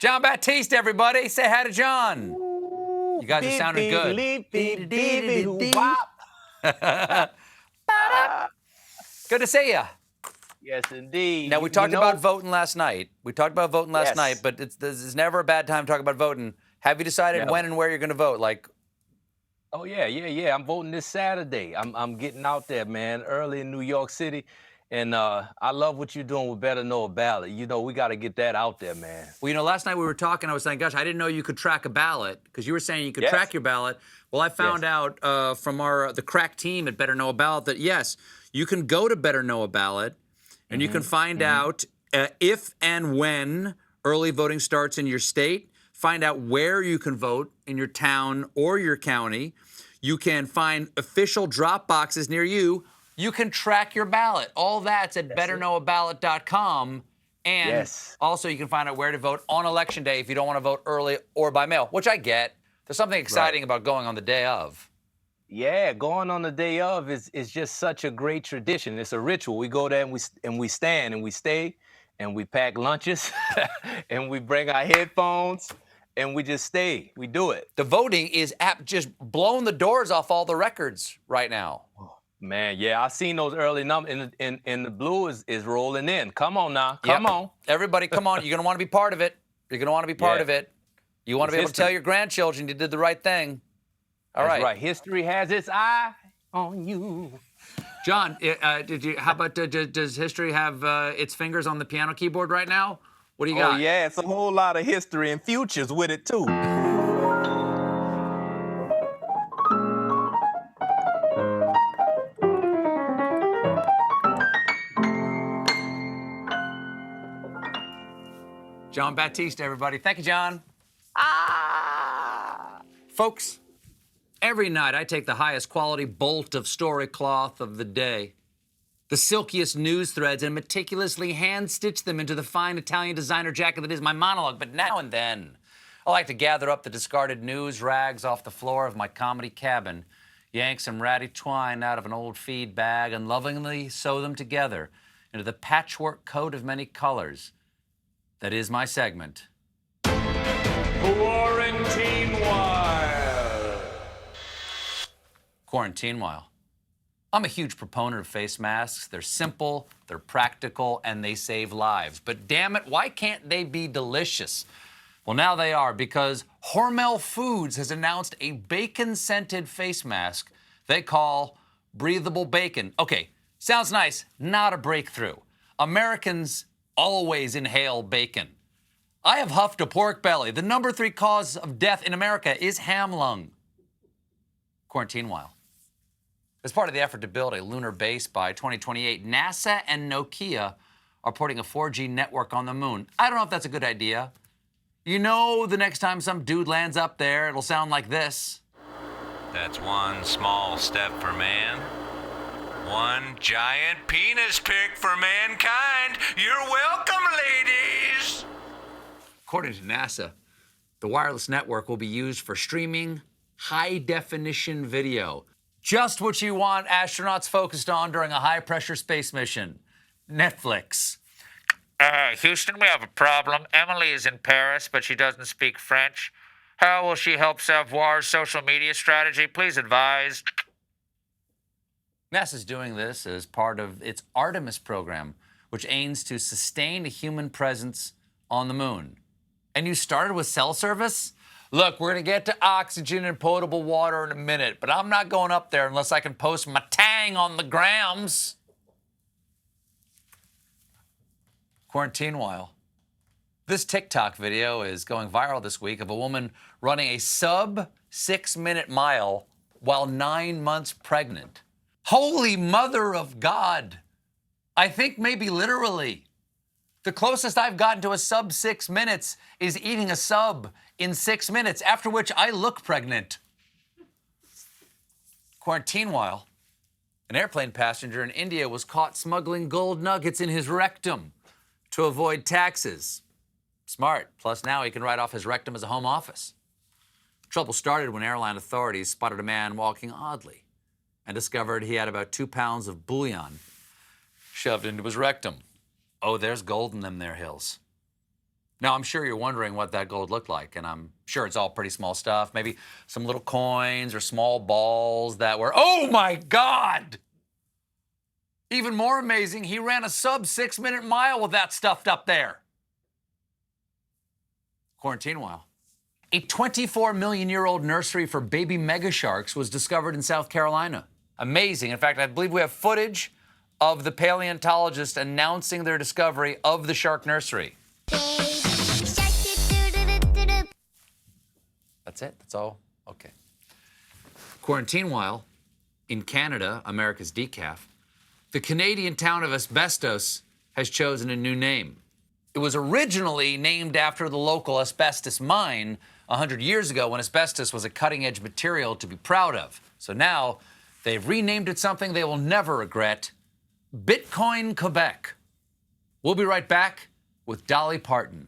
John Baptiste, everybody. Say hi to John. You guys are sounding good. Good to see you. Yes, indeed. Now, we talked about voting last night. But it's never a bad time to talk about voting. Have you decided when and where you're going to vote? Oh, yeah. I'm voting this Saturday. I'm getting out there, man, early in New York City. And I love what you're doing with Better Know a Ballot. You know, we got to get that out there, man. Well, you know, last night we were talking, I was saying, gosh, I didn't know you could track a ballot, because you were saying you could track your ballot. Well, I found out from the crack team at Better Know a Ballot that, yes, you can go to Better Know a Ballot, and you can find out if and when early voting starts in your state, find out where you can vote in your town or your county. You can find official drop boxes near you. You can track your ballot. All that's at betterknowaballot.com. And also you can find out where to vote on Election Day if you don't want to vote early or by mail, which I get. There's something exciting about going on the day of. Yeah, going on the day of is just such a great tradition. It's a ritual. We go there and we stand and we stay and we pack lunches and we bring our headphones and we just stay. We do it. The voting is just blowing the doors off all the records right now. Man, yeah, I've seen those early numbers, and the blue is rolling in. Come on now, come on. Everybody, come on. You're going to want to be part of it. You're going to want to be part of it. You want to be able to tell your grandchildren you did the right thing. All right. That's right. History has its eye on you. John, how about, does history have its fingers on the piano keyboard right now? What do you got? Oh, yeah, it's a whole lot of history and futures with it, too. John Baptiste, everybody. Thank you, John. Folks, every night I take the highest quality bolt of story cloth of the day, the silkiest news threads, and meticulously hand-stitch them into the fine Italian designer jacket that is my monologue. But now and then, I like to gather up the discarded news rags off the floor of my comedy cabin, yank some ratty twine out of an old feed bag, and lovingly sew them together into the patchwork coat of many colors that is my segment. Quarantinewhile. I'm a huge proponent of face masks. They're simple, they're practical, and they save lives. But damn it, why can't they be delicious? Well, now they are, because Hormel Foods has announced a bacon-scented face mask they call Breathable Bacon. Okay, sounds nice, not a breakthrough. Americans always inhale bacon. I have huffed a pork belly. The number 3 cause of death in America is ham lung. Quarantinewhile. As part of the effort to build a lunar base by 2028, NASA and Nokia are putting a 4G network on the moon. I don't know if that's a good idea. You know, the next time some dude lands up there, it'll sound like this. That's one small step for man, one giant penis pic for mankind. You're welcome, ladies. According to NASA, the wireless network will be used for streaming high-definition video. Just what you want astronauts focused on during a high-pressure space mission. Netflix. Houston, we have a problem. Emily is in Paris, but she doesn't speak French. How will she help Savoir's social media strategy? Please advise. NASA's doing this as part of its Artemis program, which aims to sustain a human presence on the moon. And you started with cell service? Look, we're going to get to oxygen and potable water in a minute, but I'm not going up there unless I can post my tang on the grams. Quarantinewhile. This TikTok video is going viral this week of a woman running a sub-6 minute mile while 9 months pregnant. Holy Mother of God. I think maybe literally. The closest I've gotten to a sub-6 minutes is eating a sub in 6 minutes, after which I look pregnant. Quarantinewhile. An airplane passenger in India was caught smuggling gold nuggets in his rectum to avoid taxes. Smart. Plus now he can write off his rectum as a home office. Trouble started when airline authorities spotted a man walking oddly and discovered he had about 2 pounds of bullion shoved into his rectum. Oh, there's gold in them there hills. Now, I'm sure you're wondering what that gold looked like, and I'm sure it's all pretty small stuff. Maybe some little coins or small balls that were, oh my God! Even more amazing, he ran a sub-6 minute mile with that stuffed up there. Quarantinewhile. A 24 million year old nursery for baby mega sharks was discovered in South Carolina. Amazing. In fact, I believe we have footage of the paleontologists announcing their discovery of the shark nursery. That's it? That's all? Okay. Quarantinewhile, in Canada, America's decaf, the Canadian town of Asbestos has chosen a new name. It was originally named after the local asbestos mine 100 years ago when asbestos was a cutting-edge material to be proud of. So now they've renamed it something they will never regret, Bitcoin, Quebec. We'll be right back with Dolly Parton.